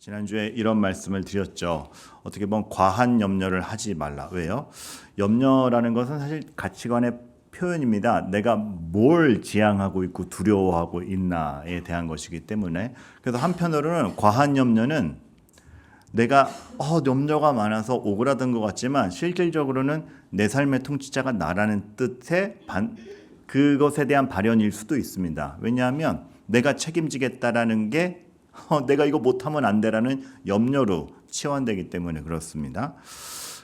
지난주에 이런 말씀을 드렸죠. 어떻게 보면 과한 염려를 하지 말라. 왜요? 염려라는 것은 사실 가치관의 표현입니다. 내가 뭘 지향하고 있고 두려워하고 있나에 대한 것이기 때문에. 그래서 한편으로는 과한 염려는 내가 염려가 많아서 오그라든 것 같지만 실질적으로는 내 삶의 통치자가 나라는 뜻의 그것에 대한 발현일 수도 있습니다. 왜냐하면 내가 책임지겠다라는 게 내가 이거 못하면 안 돼라는 염려로 치환되기 때문에 그렇습니다.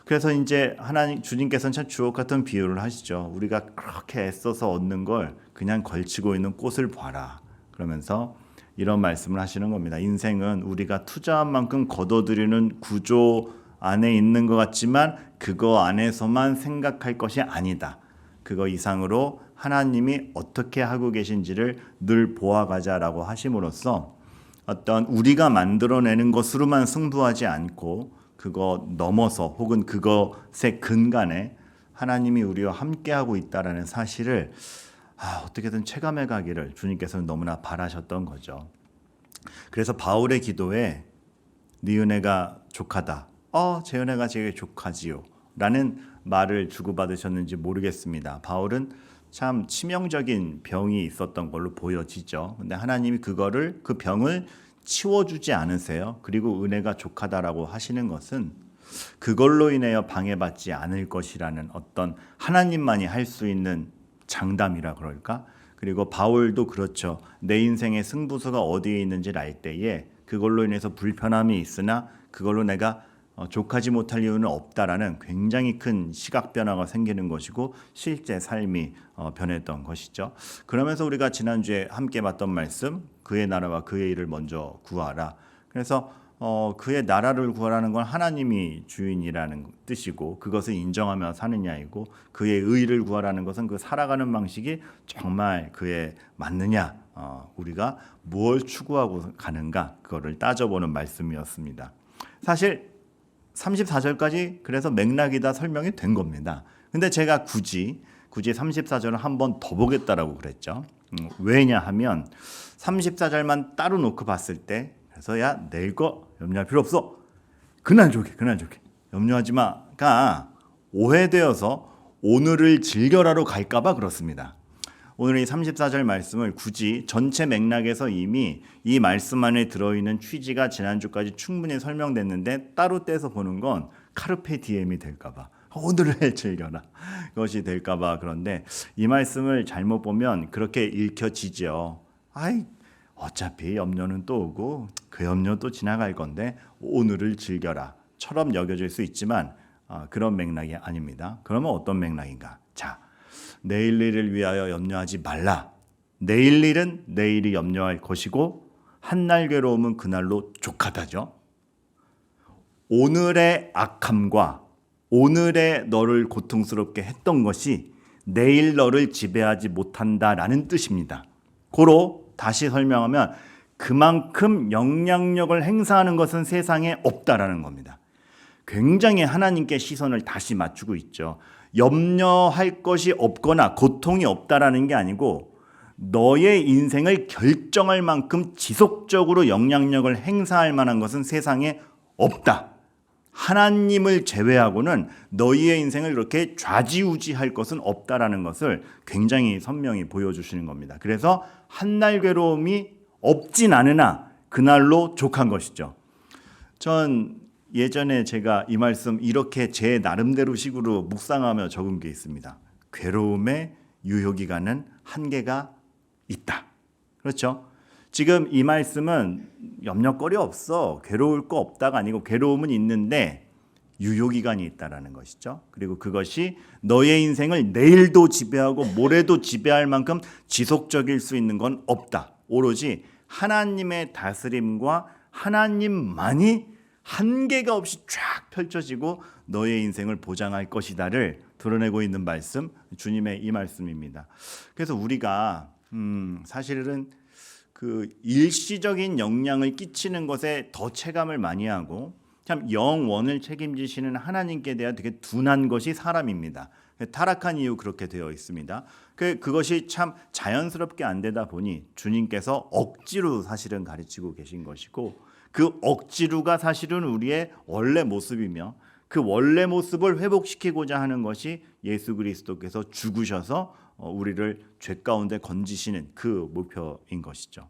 그래서 이제 하나님 주님께서는 참 주옥 같은 비유를 하시죠. 우리가 그렇게 애써서 얻는 걸 그냥 걸치고 있는 꽃을 봐라. 그러면서 이런 말씀을 하시는 겁니다. 인생은 우리가 투자한 만큼 거둬들이는 구조 안에 있는 것 같지만 그거 안에서만 생각할 것이 아니다. 그거 이상으로 하나님이 어떻게 하고 계신지를 늘 보아가자라고 하심으로써 어떤 우리가 만들어내는 것으로만 승부하지 않고 그거 넘어서 혹은 그것의 근간에 하나님이 우리와 함께하고 있다라는 사실을 어떻게든 체감해 가기를 주님께서는 너무나 바라셨던 거죠. 그래서 바울의 기도에 네 은혜가 족하다. 제 은혜가 제게 족하지요. 라는 말을 주고받으셨는지 모르겠습니다. 바울은 참 치명적인 병이 있었던 걸로 보여지죠. 근데 하나님이 그 병을 치워주지 않으세요. 그리고 은혜가 족하다라고 하시는 것은 그걸로 인하여 방해받지 않을 것이라는 어떤 하나님만이 할 수 있는 장담이라 그럴까? 그리고 바울도 그렇죠. 내 인생의 승부수가 어디에 있는지를 알 때에 그걸로 인해서 불편함이 있으나 그걸로 내가 족하지 못할 이유는 없다라는 굉장히 큰 시각 변화가 생기는 것이고 실제 삶이 변했던 것이죠. 그러면서 우리가 지난주에 함께 봤던 말씀, 그의 나라와 그의 일을 먼저 구하라. 그래서 그의 나라를 구하라는 건 하나님이 주인이라는 뜻이고 그것을 인정하며 사느냐이고 그의 의를 구하라는 것은 그 살아가는 방식이 정말 그에 맞느냐, 우리가 무엇을 추구하고 가는가 그거를 따져보는 말씀이었습니다. 사실 34절까지 그래서 맥락이 다 설명이 된 겁니다. 근데 제가 굳이 34절을 한 번 더 보겠다라고 그랬죠. 왜냐하면 34절만 따로 놓고 봤을 때 그래서 야 내일 거 염려할 필요 없어. 그날 좋게 염려하지 마가 오해되어서 오늘을 즐겨라로 갈까 봐 그렇습니다. 오늘 이 34절 말씀을 굳이 전체 맥락에서 이미 이 말씀 안에 들어있는 취지가 지난주까지 충분히 설명됐는데 따로 떼서 보는 건 카르페 디엠이 될까 봐. 오늘을 즐겨라. 그것이 될까 봐. 그런데 이 말씀을 잘못 보면 그렇게 읽혀지죠. 어차피 염려는 또 오고 그 염려 또 지나갈 건데 오늘을 즐겨라 처럼 여겨질 수 있지만 그런 맥락이 아닙니다. 그러면 어떤 맥락인가? 자, 내일 일을 위하여 염려하지 말라. 내일 일은 내일이 염려할 것이고 한날 괴로움은 그날로 족하다죠. 오늘의 악함과 오늘의 너를 고통스럽게 했던 것이 내일 너를 지배하지 못한다라는 뜻입니다. 고로 다시 설명하면 그만큼 영향력을 행사하는 것은 세상에 없다라는 겁니다. 굉장히 하나님께 시선을 다시 맞추고 있죠. 염려할 것이 없거나 고통이 없다라는 게 아니고 너의 인생을 결정할 만큼 지속적으로 영향력을 행사할 만한 것은 세상에 없다. 하나님을 제외하고는 너희의 인생을 그렇게 좌지우지할 것은 없다라는 것을 굉장히 선명히 보여주시는 겁니다. 그래서 한날 괴로움이 없진 않으나 그날로 족한 것이죠. 전 예전에 제가 이 말씀 이렇게 제 나름대로 식으로 묵상하며 적은 게 있습니다. 괴로움의 유효기간은 한계가 있다. 그렇죠? 지금 이 말씀은 염려거리 없어, 괴로울 거 없다가 아니고 괴로움은 있는데 유효기간이 있다라는 것이죠. 그리고 그것이 너의 인생을 내일도 지배하고 모레도 지배할 만큼 지속적일 수 있는 건 없다. 오로지 하나님의 다스림과 하나님만이 한계가 없이 쫙 펼쳐지고 너의 인생을 보장할 것이다를 드러내고 있는 말씀, 주님의 이 말씀입니다. 그래서 우리가 사실은 그 일시적인 영향을 끼치는 것에 더 체감을 많이 하고 참 영원을 책임지시는 하나님께 대한 되게 둔한 것이 사람입니다. 타락한 이유 그렇게 되어 있습니다. 그것이 참 자연스럽게 안 되다 보니 주님께서 억지로 사실은 가르치고 계신 것이고 그 억지로가 사실은 우리의 원래 모습이며 그 원래 모습을 회복시키고자 하는 것이 예수 그리스도께서 죽으셔서 우리를 죄 가운데 건지시는 그 목표인 것이죠.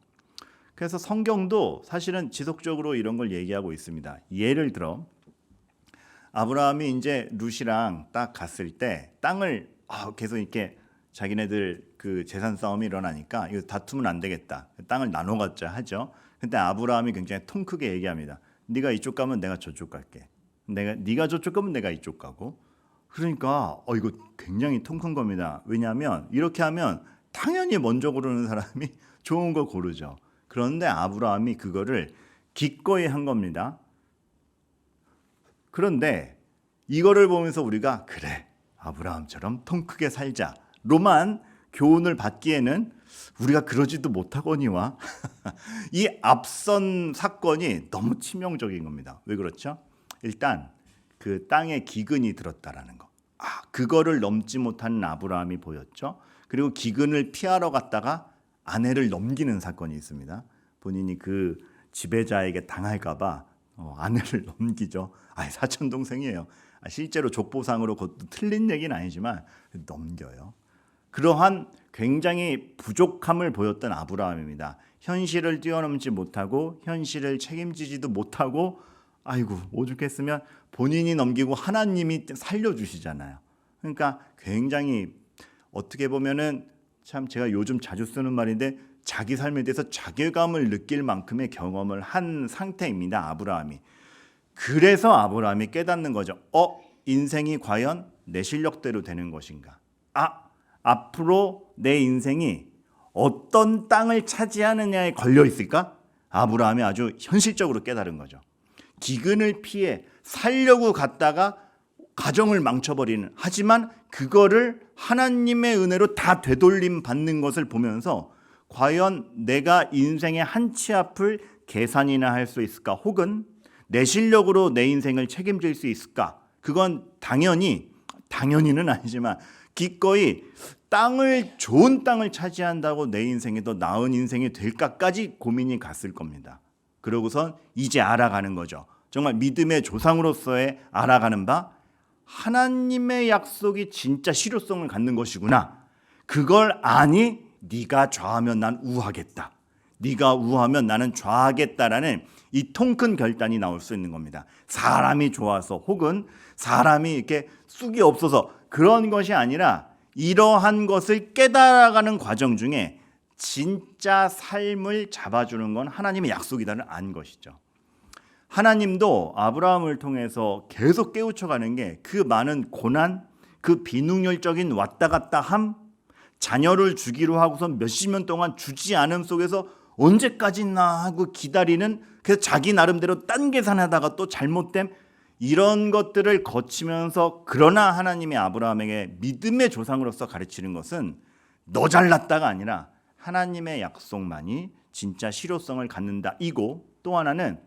그래서 성경도 사실은 지속적으로 이런 걸 얘기하고 있습니다. 예를 들어 아브라함이 이제 룻이랑 딱 갔을 때 땅을 계속 이렇게 자기네들 그 재산 싸움이 일어나니까 이거 다투면 안 되겠다. 땅을 나눠 갖자 하죠. 근데 아브라함이 굉장히 통 크게 얘기합니다. 네가 이쪽 가면 내가 저쪽 갈게. 네가 저쪽 가면 내가 이쪽 가고. 그러니까 이거 굉장히 통 큰 겁니다. 왜냐하면 이렇게 하면 당연히 먼저 고르는 사람이 좋은 거 고르죠. 그런데 아브라함이 그거를 기꺼이 한 겁니다. 그런데 이거를 보면서 우리가 그래 아브라함처럼 통 크게 살자로만 교훈을 받기에는 우리가 그러지도 못하거니와 이 앞선 사건이 너무 치명적인 겁니다. 왜 그렇죠? 일단 그 땅에 기근이 들었다라는 거. 그거를 넘지 못하는 아브라함이 보였죠. 그리고 기근을 피하러 갔다가 아내를 넘기는 사건이 있습니다. 본인이 그 지배자에게 당할까봐 아내를 넘기죠. 사촌 동생이에요. 실제로 족보상으로 그것도 틀린 얘기는 아니지만 넘겨요. 그러한 굉장히 부족함을 보였던 아브라함입니다. 현실을 뛰어넘지 못하고 현실을 책임지지도 못하고 오죽했으면 본인이 넘기고 하나님이 살려주시잖아요. 그러니까 굉장히 어떻게 보면은 참 제가 요즘 자주 쓰는 말인데 자기 삶에 대해서 자괴감을 느낄 만큼의 경험을 한 상태입니다. 아브라함이. 그래서 아브라함이 깨닫는 거죠. 인생이 과연 내 실력대로 되는 것인가? 앞으로 내 인생이 어떤 땅을 차지하느냐에 걸려 있을까? 아브라함이 아주 현실적으로 깨달은 거죠. 기근을 피해 살려고 갔다가 가정을 망쳐버리는, 하지만 그거를 하나님의 은혜로 다 되돌림 받는 것을 보면서 과연 내가 인생의 한 치 앞을 계산이나 할 수 있을까? 혹은 내 실력으로 내 인생을 책임질 수 있을까? 그건 당연히는 아니지만 기꺼이 좋은 땅을 차지한다고 내 인생이 더 나은 인생이 될까까지 고민이 갔을 겁니다. 그러고선 이제 알아가는 거죠. 정말 믿음의 조상으로서의 알아가는 바, 하나님의 약속이 진짜 실효성을 갖는 것이구나. 그걸 아니 네가 좌하면 난 우하겠다. 네가 우하면 나는 좌하겠다라는 이 통 큰 결단이 나올 수 있는 겁니다. 사람이 좋아서 혹은 사람이 이렇게 쑥이 없어서 그런 것이 아니라 이러한 것을 깨달아가는 과정 중에 진짜 삶을 잡아주는 건 하나님의 약속이다를 안 것이죠. 하나님도 아브라함을 통해서 계속 깨우쳐가는 게 그 많은 고난, 그 비능률적인 왔다 갔다 함, 자녀를 주기로 하고서 몇십 년 동안 주지 않음 속에서 언제까지나 하고 기다리는, 그래서 자기 나름대로 딴 계산하다가 또 잘못됨, 이런 것들을 거치면서 그러나 하나님이 아브라함에게 믿음의 조상으로서 가르치는 것은 너 잘났다가 아니라 하나님의 약속만이 진짜 실효성을 갖는다 이고, 또 하나는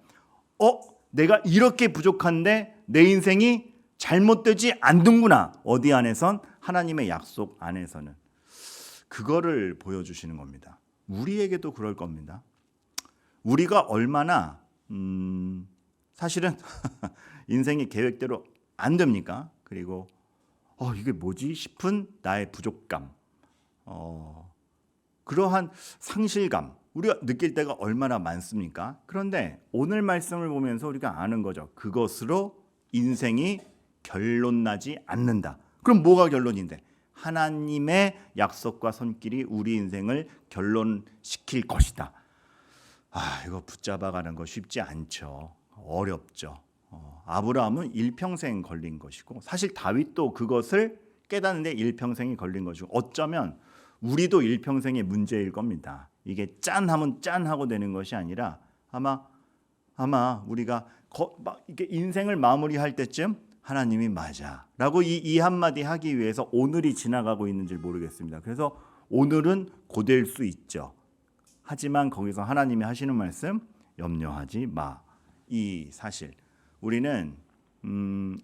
내가 이렇게 부족한데 내 인생이 잘못되지 않는구나. 어디 안에선? 하나님의 약속 안에서는. 그거를 보여주시는 겁니다. 우리에게도 그럴 겁니다. 우리가 얼마나 사실은 인생이 계획대로 안 됩니까? 그리고 이게 뭐지 싶은 나의 부족감, 그러한 상실감 우리가 느낄 때가 얼마나 많습니까? 그런데 오늘 말씀을 보면서 우리가 아는 거죠. 그것으로 인생이 결론나지 않는다. 그럼 뭐가 결론인데? 하나님의 약속과 손길이 우리 인생을 결론시킬 것이다. 이거 붙잡아가는 거 쉽지 않죠. 어렵죠. 아브라함은 일평생 걸린 것이고, 사실 다윗도 그것을 깨닫는데 일평생이 걸린 것이고, 어쩌면 우리도 일평생의 문제일 겁니다. 이게 짠하면 짠하고 되는 것이 아니라 아마 우리가 이렇게 인생을 마무리할 때쯤 하나님이 맞아라고 이 한마디 하기 위해서 오늘이 지나가고 있는지 모르겠습니다. 그래서 오늘은 고될 수 있죠. 하지만 거기서 하나님이 하시는 말씀, 염려하지 마. 이 사실 우리는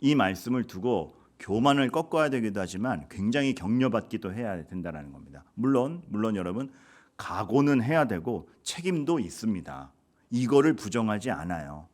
이 말씀을 두고 교만을 꺾어야 되기도 하지만 굉장히 격려받기도 해야 된다는 겁니다. 물론 여러분 각오는 해야 되고 책임도 있습니다. 이거를 부정하지 않아요.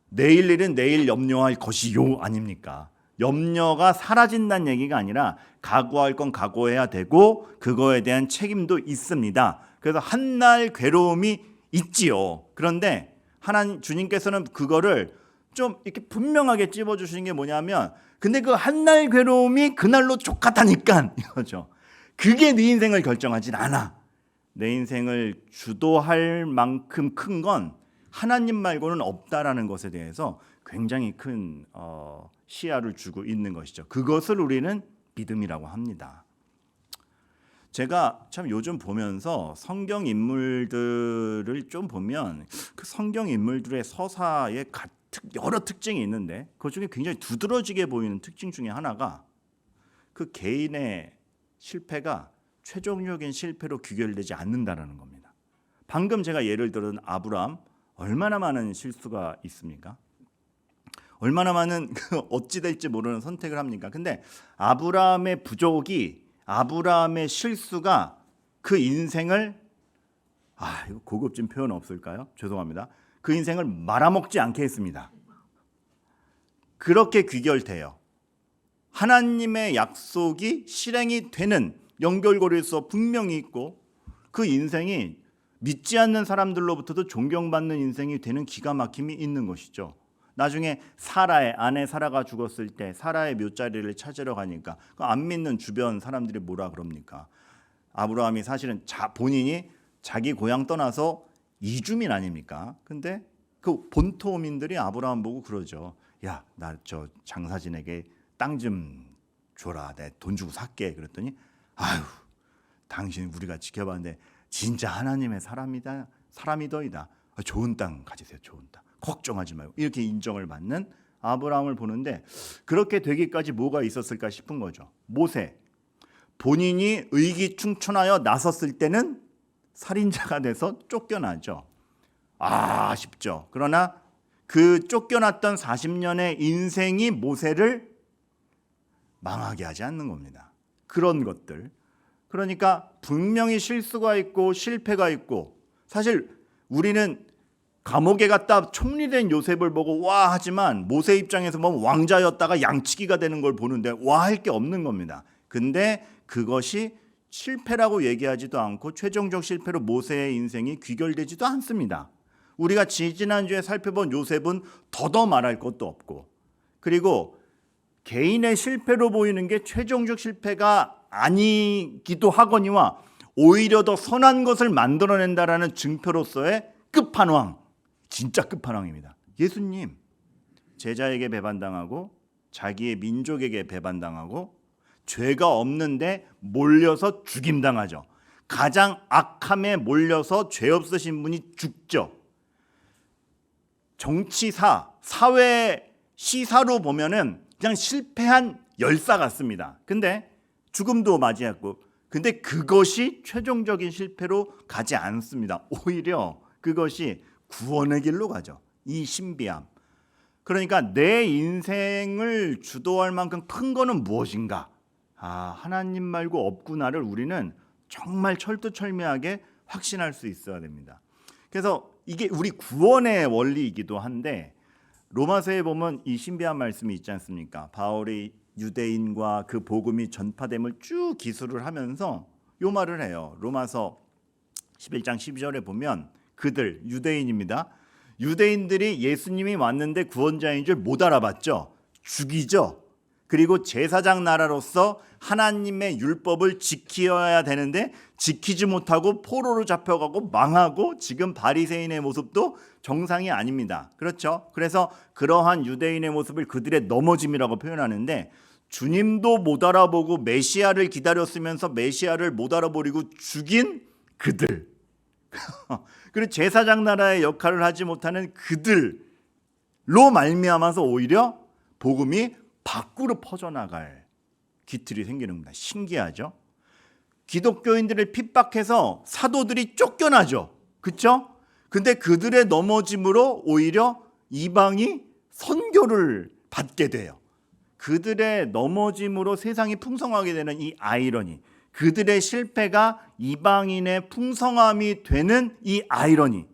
내일 일은 내일 염려할 것이요 아닙니까? 염려가 사라진다는 얘기가 아니라 각오할 건 각오해야 되고 그거에 대한 책임도 있습니다. 그래서 한날 괴로움이 있지요. 그런데 하나님 주님께서는 그거를 좀 이렇게 분명하게 찝어주시는 게 뭐냐면, 근데 그 한날 괴로움이 그날로 족같다니까 이거죠. 그게 네 인생을 결정하진 않아. 내 인생을 주도할 만큼 큰 건 하나님 말고는 없다라는 것에 대해서 굉장히 큰 시야를 주고 있는 것이죠. 그것을 우리는 믿음이라고 합니다. 제가 참 요즘 보면서 성경 인물들을 좀 보면 그 성경 인물들의 서사에 여러 특징이 있는데 그 중에 굉장히 두드러지게 보이는 특징 중에 하나가 그 개인의 실패가 최종적인 실패로 귀결되지 않는다라는 겁니다. 방금 제가 예를 들은 아브라함, 얼마나 많은 실수가 있습니까? 얼마나 많은 어찌 될지 모르는 선택을 합니까? 근데 아브라함의 부족이, 아브라함의 실수가 그 인생을, 이거 고급진 표현 없을까요? 죄송합니다. 그 인생을 말아먹지 않게 했습니다. 그렇게 귀결돼요. 하나님의 약속이 실행이 되는 연결고리에서 분명히 있고 그 인생이 믿지 않는 사람들로부터도 존경받는 인생이 되는 기가 막힘이 있는 것이죠. 나중에 사라의 아내 사라가 죽었을 때 사라의 묘자리를 찾으러 가니까 안 믿는 주변 사람들이 뭐라 그럽니까? 아브라함이 사실은 본인이 자기 고향 떠나서 이주민 아닙니까? 근데 그 본토민들이 아브라함 보고 그러죠. 야, 나 저 장사진에게 땅 좀 줘라. 내 돈 주고 살게. 그랬더니 아유, 당신 우리가 지켜봤는데 진짜 하나님의 사람이더이다. 좋은 땅 가지세요. 좋은 땅. 걱정하지 말고. 이렇게 인정을 받는 아브라함을 보는데 그렇게 되기까지 뭐가 있었을까 싶은 거죠. 모세. 본인이 의기충천하여 나섰을 때는 살인자가 돼서 쫓겨나죠. 아쉽죠. 그러나 그 쫓겨났던 40년의 인생이 모세를 망하게 하지 않는 겁니다. 그런 것들. 그러니까 분명히 실수가 있고 실패가 있고, 사실 우리는 감옥에 갔다 총리된 요셉을 보고 와 하지만 모세 입장에서 보면 왕자였다가 양치기가 되는 걸 보는데 와 할 게 없는 겁니다. 근데 그것이 실패라고 얘기하지도 않고 최종적 실패로 모세의 인생이 귀결되지도 않습니다. 우리가 지난주에 살펴본 요셉은 더더 말할 것도 없고, 그리고 개인의 실패로 보이는 게 최종적 실패가 아니기도 하거니와 오히려 더 선한 것을 만들어낸다라는 증표로서의 끝판왕, 진짜 끝판왕입니다. 예수님, 제자에게 배반당하고 자기의 민족에게 배반당하고 죄가 없는데 몰려서 죽임당하죠. 가장 악함에 몰려서 죄 없으신 분이 죽죠. 정치사, 사회 시사로 보면은 그냥 실패한 열사 같습니다. 근데 죽음도 맞이했고, 근데 그것이 최종적인 실패로 가지 않습니다. 오히려 그것이 구원의 길로 가죠. 이 신비함. 그러니까 내 인생을 주도할 만큼 큰 거는 무엇인가? 하나님 말고 없구나를 우리는 정말 철두철미하게 확신할 수 있어야 됩니다. 그래서 이게 우리 구원의 원리이기도 한데, 로마서에 보면 이 신비한 말씀이 있지 않습니까? 바울이 유대인과 그 복음이 전파됨을 쭉 기술을 하면서 요 말을 해요. 로마서 11장 12절에 보면 그들, 유대인입니다. 유대인들이 예수님이 왔는데 구원자인 줄 못 알아봤죠. 죽이죠. 그리고 제사장 나라로서 하나님의 율법을 지켜야 되는데 지키지 못하고 포로로 잡혀가고 망하고 지금 바리새인의 모습도 정상이 아닙니다. 그렇죠? 그래서 그러한 유대인의 모습을 그들의 넘어짐이라고 표현하는데, 주님도 못 알아보고 메시아를 기다렸으면서 메시아를 못 알아버리고 죽인 그들, 그리고 제사장 나라의 역할을 하지 못하는 그들로 말미암아서 오히려 복음이 밖으로 퍼져나갈 기틀이 생기는 겁니다. 신기하죠? 기독교인들을 핍박해서 사도들이 쫓겨나죠. 그렇죠? 근데 그들의 넘어짐으로 오히려 이방이 선교를 받게 돼요. 그들의 넘어짐으로 세상이 풍성하게 되는 이 아이러니, 그들의 실패가 이방인의 풍성함이 되는 이 아이러니,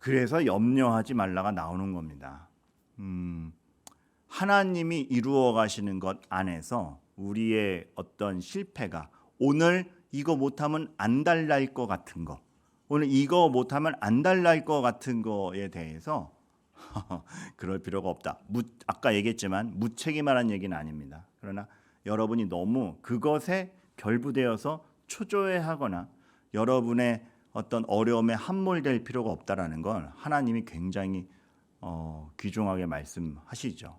그래서 염려하지 말라가 나오는 겁니다. 하나님이 이루어 가시는 것 안에서 우리의 어떤 실패가, 오늘 이거 못하면 안 달랄 것 같은 거, 오늘 이거 못하면 안 달랄 것 같은 거에 대해서 그럴 필요가 없다. 아까 얘기했지만 무책임하라는 얘기는 아닙니다. 그러나 여러분이 너무 그것에 결부되어서 초조해하거나 여러분의 어떤 어려움에 함몰될 필요가 없다라는 걸 하나님이 굉장히 귀중하게 말씀하시죠.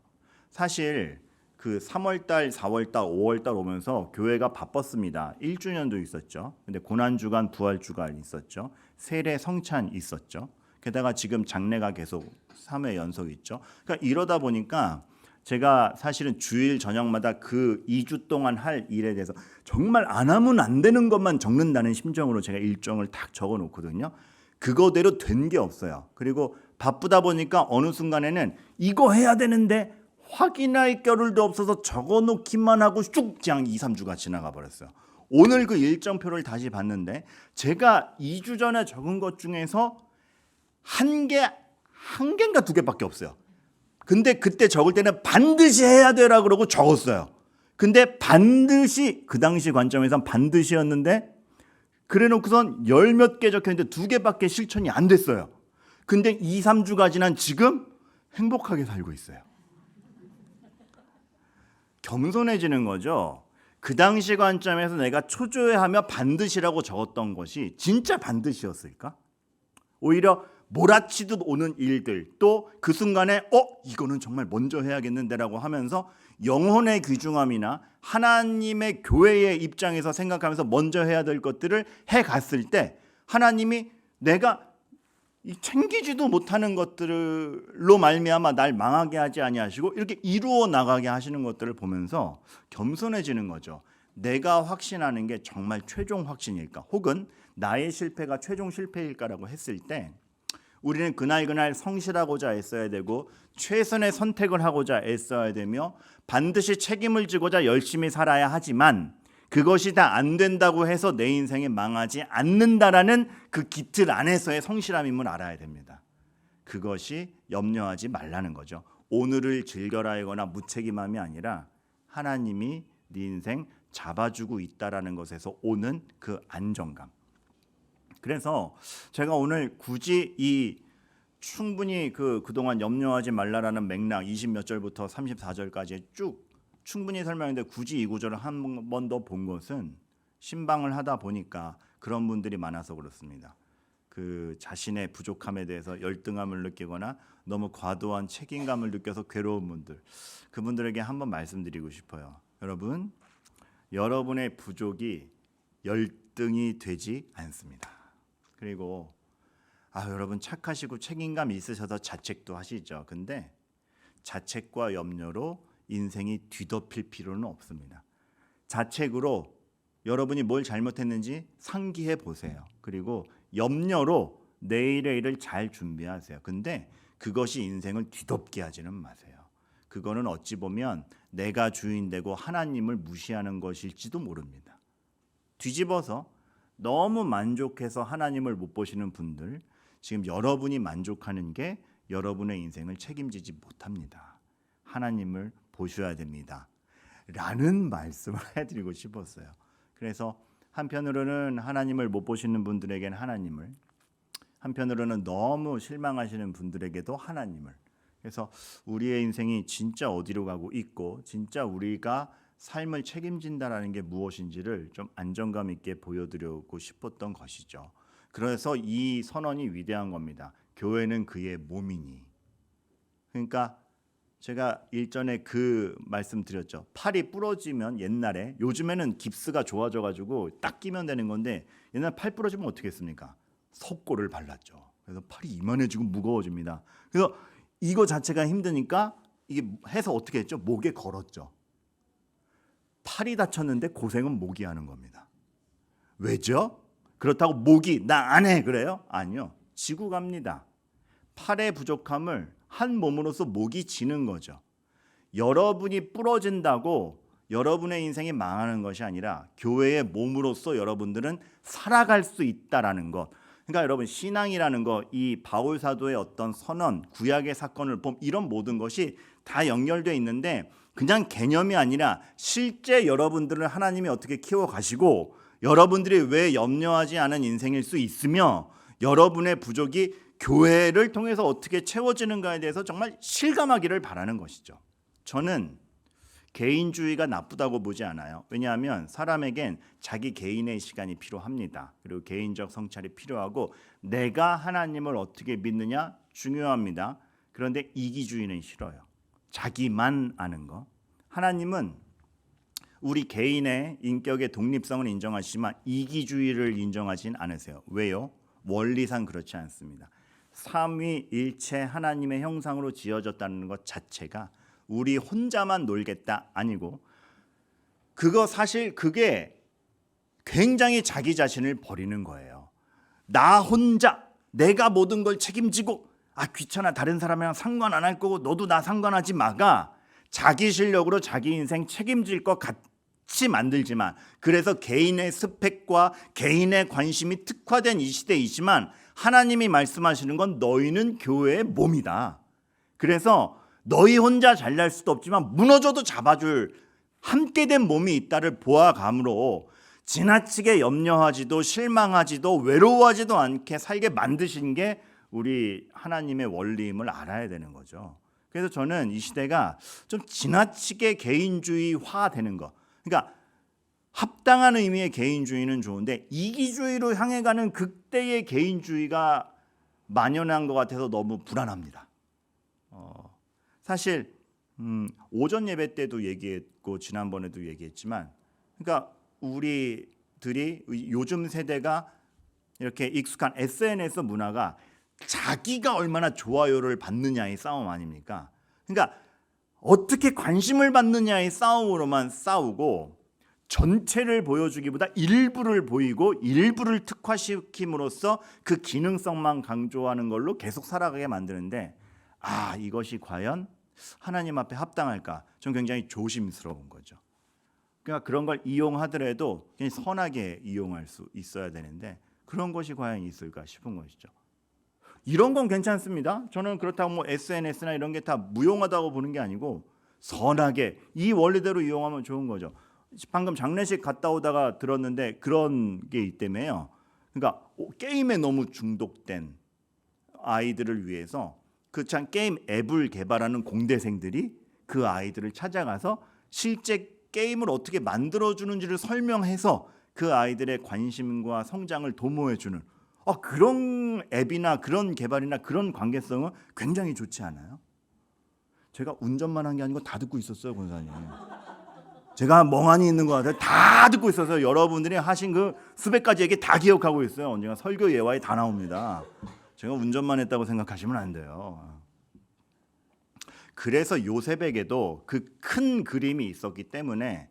사실 그 3월달, 4월달, 5월달 오면서 교회가 바빴습니다. 1주년도 있었죠. 근데 고난주간, 부활주간 있었죠. 세례 성찬 있었죠. 게다가 지금 장례가 계속 3회 연속 있죠. 그러니까 이러다 보니까 제가 사실은 주일 저녁마다 그 2주 동안 할 일에 대해서 정말 안 하면 안 되는 것만 적는다는 심정으로 제가 일정을 딱 적어 놓거든요. 그거대로 된 게 없어요. 그리고 바쁘다 보니까 어느 순간에는 이거 해야 되는데 확인할 겨를도 없어서 적어 놓기만 하고 쭉 그냥 2, 3주가 지나가 버렸어요. 오늘 그 일정표를 다시 봤는데 제가 2주 전에 적은 것 중에서 한 개인가 두 개밖에 없어요. 근데 그때 적을 때는 반드시 해야 되라 그러고 적었어요. 근데 반드시, 그 당시 관점에선 반드시였는데 그래 놓고선 10몇 개 적혔는데 2개밖에 실천이 안 됐어요. 근데 2, 3주가 지난 지금 행복하게 살고 있어요. 겸손해지는 거죠. 그 당시 관점에서 내가 초조해하며 반드시라고 적었던 것이 진짜 반드시였을까? 오히려 몰아치듯 오는 일들, 또 그 순간에 이거는 정말 먼저 해야겠는데라고 하면서 영혼의 귀중함이나 하나님의 교회의 입장에서 생각하면서 먼저 해야 될 것들을 해갔을 때 하나님이 내가 챙기지도 못하는 것들로 말미암아 날 망하게 하지 아니하시고 이렇게 이루어 나가게 하시는 것들을 보면서 겸손해지는 거죠. 내가 확신하는 게 정말 최종 확신일까? 혹은 나의 실패가 최종 실패일까라고 했을 때 우리는 그날 성실하고자 애써야 되고 최선의 선택을 하고자 애써야 되며 반드시 책임을 지고자 열심히 살아야 하지만 그것이 다 안 된다고 해서 내 인생에 망하지 않는다라는 그 기틀 안에서의 성실함임을 알아야 됩니다. 그것이 염려하지 말라는 거죠. 오늘을 즐겨라 하거나 무책임함이 아니라 하나님이 네 인생 잡아주고 있다라는 것에서 오는 그 안정감. 그래서 제가 오늘 굳이 이 충분히 그동안 염려하지 말라라는 맥락 20몇 절부터 34절까지 쭉 충분히 설명했는데 굳이 이 구절을 한 번 더 본 것은 신방을 하다 보니까 그런 분들이 많아서 그렇습니다. 그 자신의 부족함에 대해서 열등함을 느끼거나 너무 과도한 책임감을 느껴서 괴로운 분들, 그분들에게 한번 말씀드리고 싶어요. 여러분, 여러분의 부족이 열등이 되지 않습니다. 그리고 여러분 착하시고 책임감 있으셔서 자책도 하시죠. 근데 자책과 염려로 인생이 뒤덮일 필요는 없습니다. 자책으로 여러분이 뭘 잘못했는지 상기해 보세요. 그리고 염려로 내일의 일을 잘 준비하세요. 근데 그것이 인생을 뒤덮게 하지는 마세요. 그거는 어찌 보면 내가 주인 되고 하나님을 무시하는 것일지도 모릅니다. 뒤집어서 너무 만족해서 하나님을 못 보시는 분들, 지금 여러분이 만족하는 게 여러분의 인생을 책임지지 못합니다. 하나님을 보셔야 됩니다. 라는 말씀을 해드리고 싶었어요. 그래서 한편으로는 하나님을 못 보시는 분들에게는 하나님을, 한편으로는 너무 실망하시는 분들에게도 하나님을. 그래서 우리의 인생이 진짜 어디로 가고 있고 진짜 우리가 삶을 책임진다라는 게 무엇인지를 좀 안정감 있게 보여드리고 싶었던 것이죠. 그래서 이 선언이 위대한 겁니다. 교회는 그의 몸이니. 그러니까 제가 일전에 그 말씀 드렸죠. 팔이 부러지면 옛날에, 요즘에는 깁스가 좋아져가지고 딱 끼면 되는 건데 옛날 팔 부러지면 어떻게 했습니까? 석고를 발랐죠. 그래서 팔이 이만해지고 무거워집니다. 그래서 이거 자체가 힘드니까 이게 해서 어떻게 했죠? 목에 걸었죠. 팔이 다쳤는데 고생은 목이 하는 겁니다. 왜죠? 그렇다고 목이 나 안 해 그래요? 아니요. 지고 갑니다. 팔의 부족함을 한 몸으로서 목이 지는 거죠. 여러분이 부러진다고 여러분의 인생이 망하는 것이 아니라 교회의 몸으로서 여러분들은 살아갈 수 있다라는 것. 그러니까 여러분 신앙이라는 거, 이 바울 사도의 어떤 선언, 구약의 사건을 보면 이런 모든 것이 다 연결되어 있는데 그냥 개념이 아니라 실제 여러분들을 하나님이 어떻게 키워가시고 여러분들이 왜 염려하지 않은 인생일 수 있으며 여러분의 부족이 교회를 통해서 어떻게 채워지는가에 대해서 정말 실감하기를 바라는 것이죠. 저는 개인주의가 나쁘다고 보지 않아요. 왜냐하면 사람에겐 자기 개인의 시간이 필요합니다. 그리고 개인적 성찰이 필요하고 내가 하나님을 어떻게 믿느냐 중요합니다. 그런데 이기주의는 싫어요. 자기만 아는 거. 하나님은 우리 개인의 인격의 독립성을 인정하시지만 이기주의를 인정하진 않으세요. 왜요? 원리상 그렇지 않습니다. 삼위일체 하나님의 형상으로 지어졌다는 것 자체가 우리 혼자만 놀겠다 아니고 그거 사실 그게 굉장히 자기 자신을 버리는 거예요. 나 혼자 내가 모든 걸 책임지고 귀찮아 다른 사람이랑 상관 안 할 거고 너도 나 상관하지 마가 자기 실력으로 자기 인생 책임질 것 같이 만들지만 그래서 개인의 스펙과 개인의 관심이 특화된 이 시대이지만 하나님이 말씀하시는 건 너희는 교회의 몸이다. 그래서 너희 혼자 잘날 수도 없지만 무너져도 잡아줄 함께된 몸이 있다를 보아감으로 지나치게 염려하지도 실망하지도 외로워하지도 않게 살게 만드신 게 우리 하나님의 원리임을 알아야 되는 거죠. 그래서 저는 이 시대가 좀 지나치게 개인주의화 되는 거, 그러니까 합당한 의미의 개인주의는 좋은데 이기주의로 향해 가는 극대의 개인주의가 만연한 것 같아서 너무 불안합니다. 사실 오전 예배 때도 얘기했고 지난번에도 얘기했지만 그러니까 우리들이 요즘 세대가 이렇게 익숙한 SNS 문화가 자기가 얼마나 좋아요를 받느냐의 싸움 아닙니까? 그러니까 어떻게 관심을 받느냐의 싸움으로만 싸우고 전체를 보여주기보다 일부를 보이고 일부를 특화시킴으로써 그 기능성만 강조하는 걸로 계속 살아가게 만드는데 이것이 과연 하나님 앞에 합당할까? 전 굉장히 조심스러운 거죠. 그러니까 그런 걸 이용하더라도 그냥 선하게 이용할 수 있어야 되는데 그런 것이 과연 있을까 싶은 것이죠. 이런 건 괜찮습니다. 저는 그렇다고 SNS나 이런 게 다 무용하다고 보는 게 아니고 선하게 이 원리대로 이용하면 좋은 거죠. 방금 장례식 갔다 오다가 들었는데 그런 게 있다며요. 그러니까 게임에 너무 중독된 아이들을 위해서 그 참 게임 앱을 개발하는 공대생들이 그 아이들을 찾아가서 실제 게임을 어떻게 만들어주는지를 설명해서 그 아이들의 관심과 성장을 도모해주는 그런 앱이나 그런 개발이나 그런 관계성은 굉장히 좋지 않아요? 제가 운전만 한 게 아니고 다 듣고 있었어요, 권사님. 제가 멍하니 있는 것 같아요. 다 듣고 있어서 여러분들이 하신 그 수백 가지 얘기 다 기억하고 있어요. 언젠가 설교 예화에 다 나옵니다. 제가 운전만 했다고 생각하시면 안 돼요. 그래서 요셉에게도 그 큰 그림이 있었기 때문에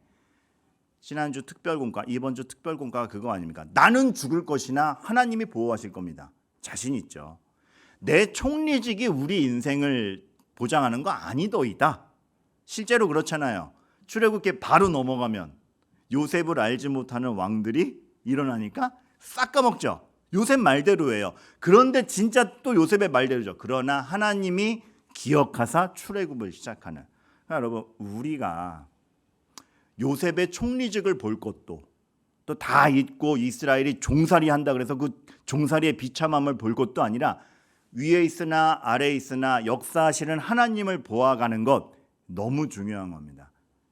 지난주 특별공과 이번 주 특별공과가 그거 아닙니까? 나는 죽을 것이나 하나님이 보호하실 겁니다. 자신 있죠. 내 총리직이 우리 인생을 보장하는 거 아니더이다. 실제로 그렇잖아요. 출애굽기 바로 넘어가면 요셉을 알지 못하는 왕들이 일어나니까 싹 까먹죠. 요셉 말대로예요. 그런데 진짜 또 요셉의 말대로죠. 그러나 하나님이 기억하사 출애굽을 시작하는. 그러니까 여러분 우리가 요셉의 총리직을 볼 것도 또 다 잊고 이스라엘이 종살이 한다 그래서 그 종살이의 비참함을 볼 것도 아니라 위에 있으나 아래에 있으나 역사하시는 하나님을 보아가는 것 너무 중요한 겁니다.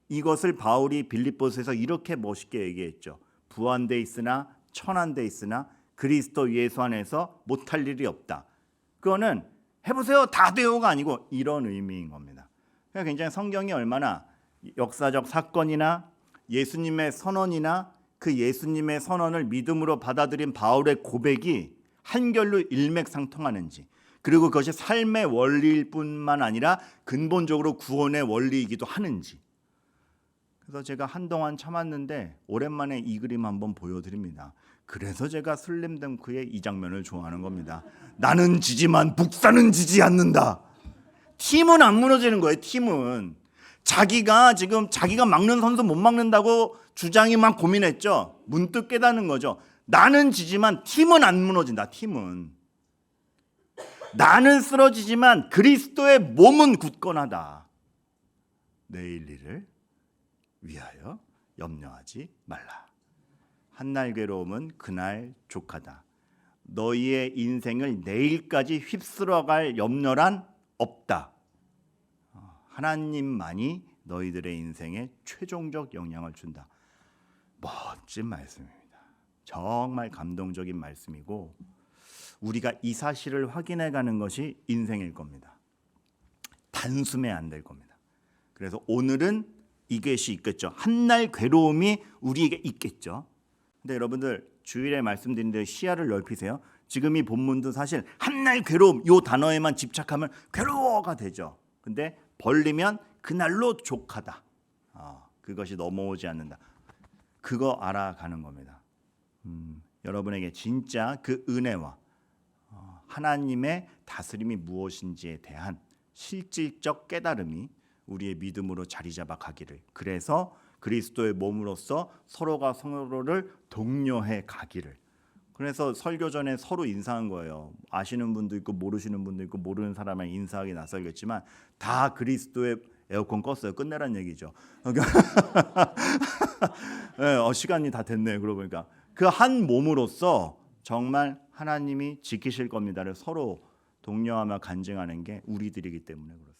이것을 바울이 빌립보서에서 이렇게 멋있게 얘기했죠. 부한돼 있으나 천한돼 있으나 그리스도 예수 안에서 못할 일이 없다. 그거는 해보세요 다 돼요가 아니고 이런 의미인 겁니다. 그러니까 굉장히 성경이 얼마나 역사적 사건이나 예수님의 선언이나 그 예수님의 선언을 믿음으로 받아들인 바울의 고백이 한결로 일맥상통하는지, 그리고 그것이 삶의 원리일 뿐만 아니라 근본적으로 구원의 원리이기도 하는지. 그래서 제가 한동안 참았는데 오랜만에 이 그림 한번 보여드립니다. 그래서 제가 슬램덩크의 이 장면을 좋아하는 겁니다. 나는 지지만 북산은 지지 않는다. 팀은 안 무너지는 거예요. 팀은 자기가 지금 자기가 막는 선수 못 막는다고 주장이 막 고민했죠. 문득 깨닫는 거죠. 나는 지지만 팀은 안 무너진다. 팀은 나는 쓰러지지만 그리스도의 몸은 굳건하다. 내일 일을 위하여 염려하지 말라. 한날 괴로움은 그날 족하다. 너희의 인생을 내일까지 휩쓸어갈 염려란 없다. 하나님만이 너희들의 인생에 최종적 영향을 준다. 멋진 말씀입니다. 정말 감동적인 말씀이고 우리가 이 사실을 확인해 가는 것이 인생일 겁니다. 단숨에 안 될 겁니다. 그래서 오늘은 이것이 있겠죠. 한날 괴로움이 우리에게 있겠죠. 근데 여러분들 주일에 말씀드린 대로 시야를 넓히세요. 지금 이 본문도 사실 한날 괴로움 이 단어에만 집착하면 괴로워가 되죠. 근데 벌리면 그날로 족하다. 그것이 넘어오지 않는다. 그거 알아가는 겁니다. 여러분에게 진짜 그 은혜와 하나님의 다스림이 무엇인지에 대한 실질적 깨달음이 우리의 믿음으로 자리 잡아 가기를, 그래서 그리스도의 몸으로서 서로가 서로를 독려해 가기를. 그래서 설교 전에 서로 인사한 거예요. 아시는 분도 있고 모르시는 분도 있고 모르는 사람을 인사하기 낯설겠지만 다 그리스도의 에어컨 껐어요. 끝내란 얘기죠. 네, 시간이 다 됐네요. 그러고 보니까 그 한 몸으로서 정말 하나님이 지키실 겁니다를 서로 독려하며 간증하는 게 우리들이기 때문에 그렇습니다.